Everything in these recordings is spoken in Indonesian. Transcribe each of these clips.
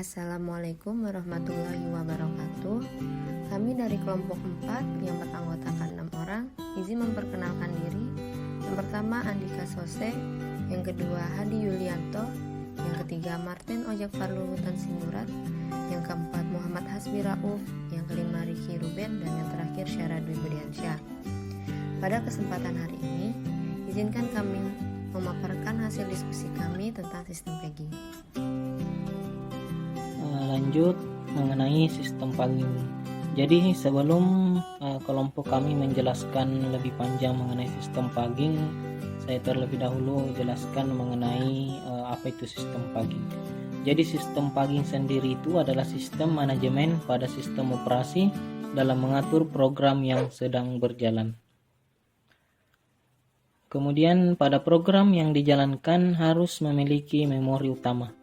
Assalamualaikum warahmatullahi wabarakatuh. Kami dari kelompok 4 yang beranggotakan 6 orang izin memperkenalkan diri. Yang pertama Andika Sose, yang kedua Hadi Yulianto, yang ketiga Martin Ojek Farlu Hutan Sinurat, yang keempat Muhammad Hasbi Rauf, yang kelima Riki Ruben, dan yang terakhir Syara Dwi Budiansyah. Pada kesempatan hari ini, izinkan kami memaparkan hasil diskusi kami tentang sistem pegging. Lanjut mengenai sistem pegging. Jadi sebelum kelompok kami menjelaskan lebih panjang mengenai sistem pegging, saya terlebih dahulu jelaskan mengenai apa itu sistem pegging. Jadi sistem pegging sendiri itu adalah sistem manajemen pada sistem operasi dalam mengatur program yang sedang berjalan. Kemudian pada program yang dijalankan harus memiliki memori utama.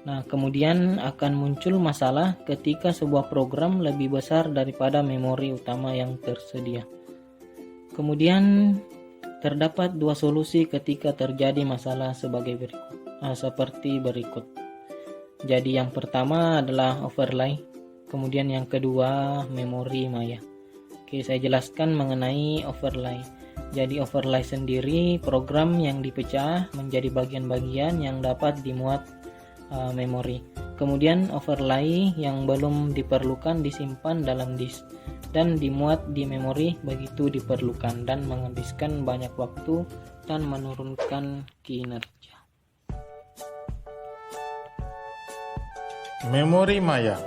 Nah, kemudian akan muncul masalah ketika sebuah program lebih besar daripada memori utama yang tersedia. Kemudian terdapat dua solusi ketika terjadi masalah seperti berikut. Jadi yang pertama adalah overlay, kemudian yang kedua memori maya. Oke, saya jelaskan mengenai overlay. Jadi overlay sendiri program yang dipecah menjadi bagian-bagian yang dapat dimuat memori. Kemudian overlay yang belum diperlukan disimpan dalam disk dan dimuat di memori begitu diperlukan dan menghabiskan banyak waktu dan menurunkan kinerja. Memori maya.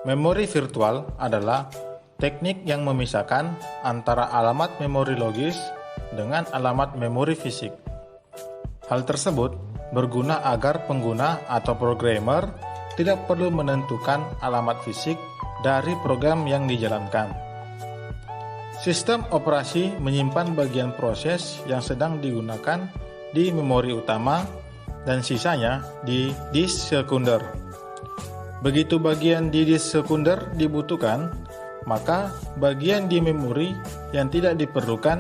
Memori virtual adalah teknik yang memisahkan antara alamat memori logis dengan alamat memori fisik. Hal tersebut berguna agar pengguna atau programmer tidak perlu menentukan alamat fisik dari program yang dijalankan. Sistem operasi menyimpan bagian proses yang sedang digunakan di memori utama dan sisanya di disk sekunder. Begitu bagian di disk sekunder dibutuhkan, maka bagian di memori yang tidak diperlukan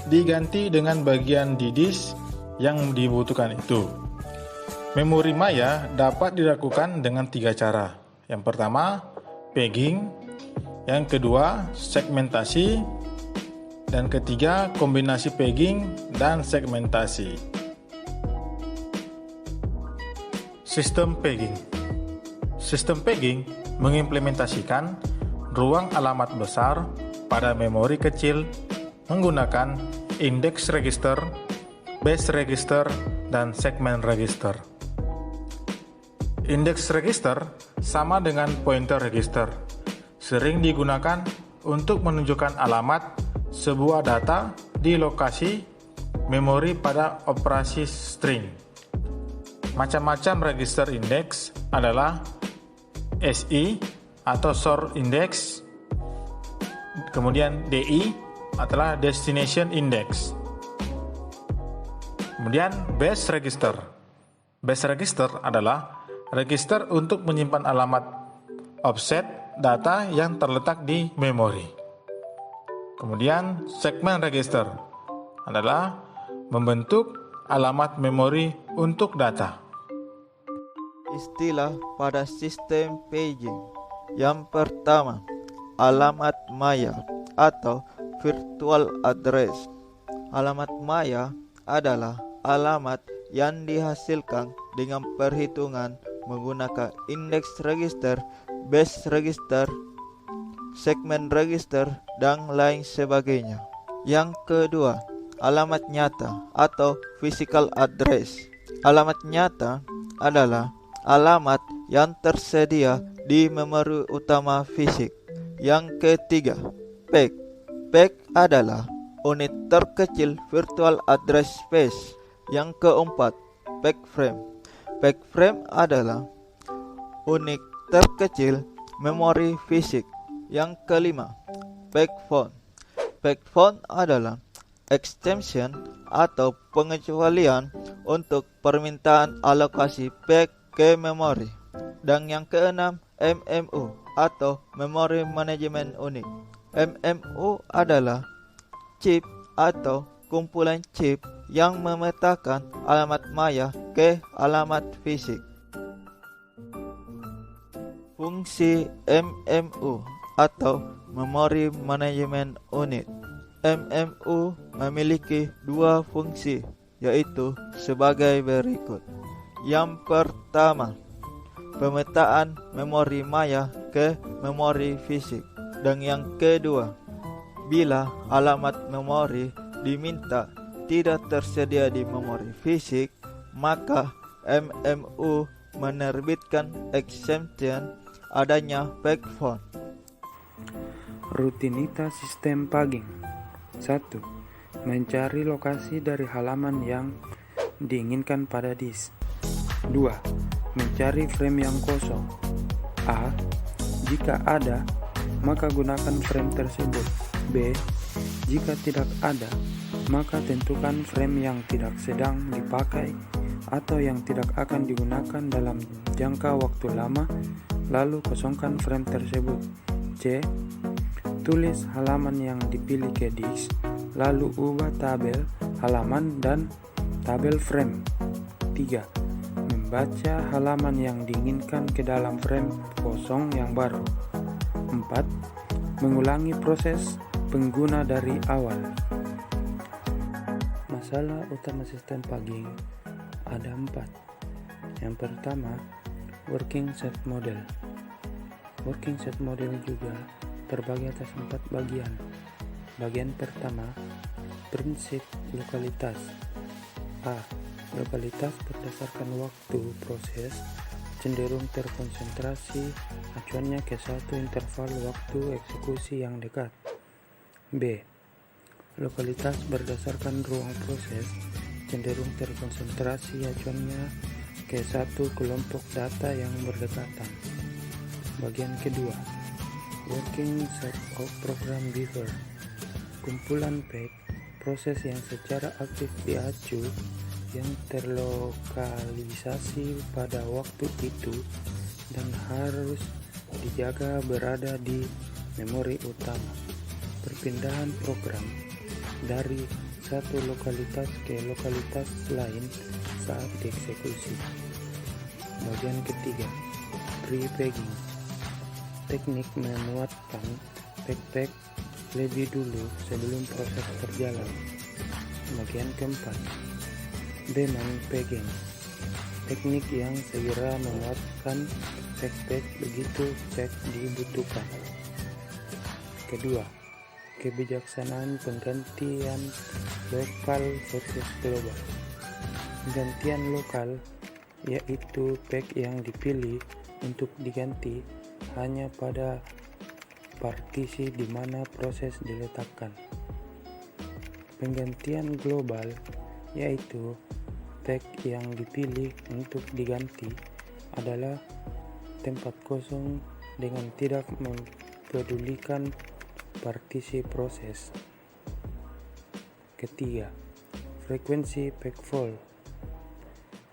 diganti dengan bagian di disk yang dibutuhkan itu. Memori maya dapat dilakukan dengan 3 cara. Yang pertama, pegging, yang kedua, segmentasi, dan ketiga, kombinasi pegging dan segmentasi. Sistem pegging. Sistem pegging mengimplementasikan ruang alamat besar pada memori kecil menggunakan index register, base register, dan segment register. Index register sama dengan pointer register, sering digunakan untuk menunjukkan alamat sebuah data di lokasi memori pada operasi string. Macam-macam register index adalah SI atau source index, kemudian DI adalah destination index. Kemudian base register. Base register adalah register untuk menyimpan alamat offset data yang terletak di memori. Kemudian segment register adalah membentuk alamat memori untuk data. Istilah pada sistem pegging. Yang pertama, alamat maya atau virtual address. Alamat maya adalah alamat yang dihasilkan dengan perhitungan menggunakan index register, base register, segment register, dan lain sebagainya. Yang kedua, alamat nyata atau physical address. Alamat nyata adalah alamat yang tersedia di memori utama fisik. Yang ketiga, peg. Peg adalah unit terkecil virtual address space. Yang keempat, peg frame. Peg frame adalah unit terkecil memori fisik. Yang kelima, peg font. Peg font adalah extension atau pengecualian untuk permintaan alokasi peg ke memori. Dan yang keenam, MMU atau Memory Management Unit. MMU adalah chip atau kumpulan chip yang memetakan alamat maya ke alamat fisik. Fungsi MMU atau Memory Management Unit. MMU memiliki dua fungsi, yaitu sebagai berikut. Yang pertama, pemetaan memori maya ke memori fisik. Dan yang kedua, bila alamat memori diminta tidak tersedia di memori fisik, maka MMU menerbitkan exemption adanya backbone. Rutinitas sistem paging. 1. Mencari lokasi dari halaman yang diinginkan pada disk. 2. Mencari frame yang kosong. A. Jika ada, maka gunakan frame tersebut. B. Jika tidak ada, maka tentukan frame yang tidak sedang dipakai atau yang tidak akan digunakan dalam jangka waktu lama, lalu kosongkan frame tersebut. C. Tulis halaman yang dipilih ke disk, lalu ubah tabel halaman dan tabel frame. 3. Membaca halaman yang diinginkan ke dalam frame kosong yang baru. 4. Mengulangi proses pengguna dari awal. Masalah utama sistem paging ada 4. Yang pertama, working set model. Working set model juga terbagi atas 4 bagian. Bagian pertama, prinsip lokalitas. A. Lokalitas berdasarkan waktu proses cenderung terkonsentrasi acuannya ke satu interval waktu eksekusi yang dekat. B. Lokalitas berdasarkan ruang proses cenderung terkonsentrasi acuannya ke satu kelompok data yang berdekatan. Bagian kedua, working set of program behavior. Kumpulan PEG, proses yang secara aktif diacu yang terlokalisasi pada waktu itu dan harus dijaga berada di memori utama. Perpindahan program dari satu lokalitas ke lokalitas lain saat dieksekusi. Bagian ketiga, pre-pegging. Teknik memuatkan peg-peg lebih dulu sebelum proses berjalan. Bagian keempat, demand pegging. Teknik yang segera memuatkan peg-peg begitu peg dibutuhkan. Kedua, kebijaksanaan penggantian lokal versus global. Penggantian lokal yaitu peg yang dipilih untuk diganti hanya pada partisi di mana proses diletakkan. Penggantian global yaitu peg yang dipilih untuk diganti adalah tempat kosong dengan tidak mempedulikan partisi proses. Ketiga, frekuensi pegfall.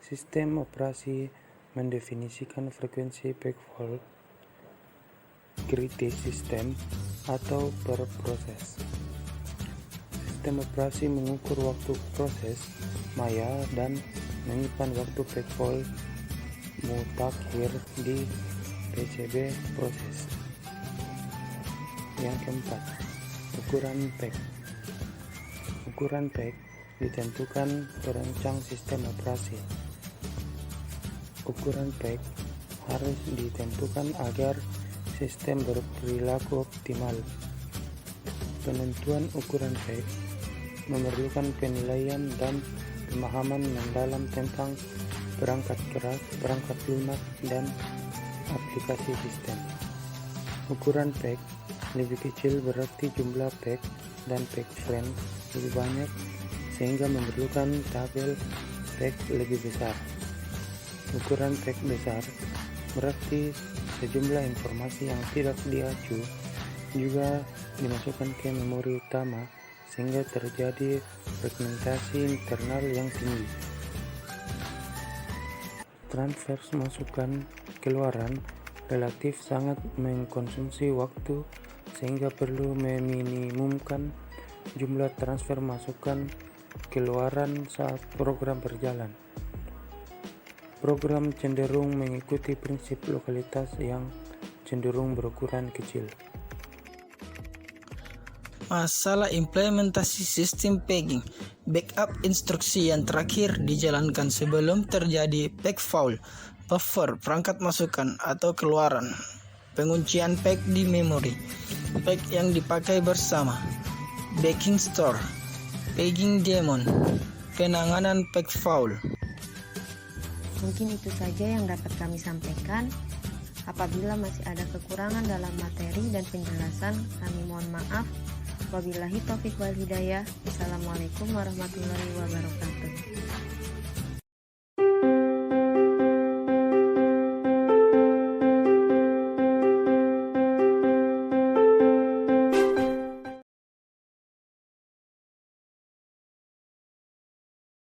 Sistem operasi mendefinisikan frekuensi pegfall kritis sistem atau per proses. Sistem operasi mengukur waktu proses maya dan menyimpan waktu pegfall mutakhir di PCB proses. Yang keempat, ukuran peg. Ukuran peg ditentukan perancang sistem operasi. Ukuran peg harus ditentukan agar sistem berperilaku optimal. Penentuan ukuran peg memerlukan penilaian dan pemahaman mendalam tentang perangkat keras, perangkat lunak, dan aplikasi sistem. Ukuran peg lebih kecil berarti jumlah peg dan peg frame lebih banyak sehingga memerlukan tabel peg lebih besar. Ukuran peg besar berarti sejumlah informasi yang tidak diacu juga dimasukkan ke memori utama sehingga terjadi fragmentasi internal yang tinggi. Transfer masukan keluaran relatif sangat mengkonsumsi waktu sehingga perlu meminimumkan jumlah transfer masukan keluaran saat program berjalan. Program cenderung mengikuti prinsip lokalitas yang cenderung berukuran kecil. Masalah implementasi sistem pegging. Backup instruksi yang terakhir dijalankan sebelum terjadi peg fault, buffer, perangkat masukan atau keluaran, penguncian peg di memori, peg yang dipakai bersama, backing store, pegging daemon, penanganan peg fault. Mungkin itu saja yang dapat kami sampaikan. Apabila masih ada kekurangan dalam materi dan penjelasan, kami mohon maaf. Wabillahi taufiq wal hidayah. Assalamualaikum warahmatullahi wabarakatuh.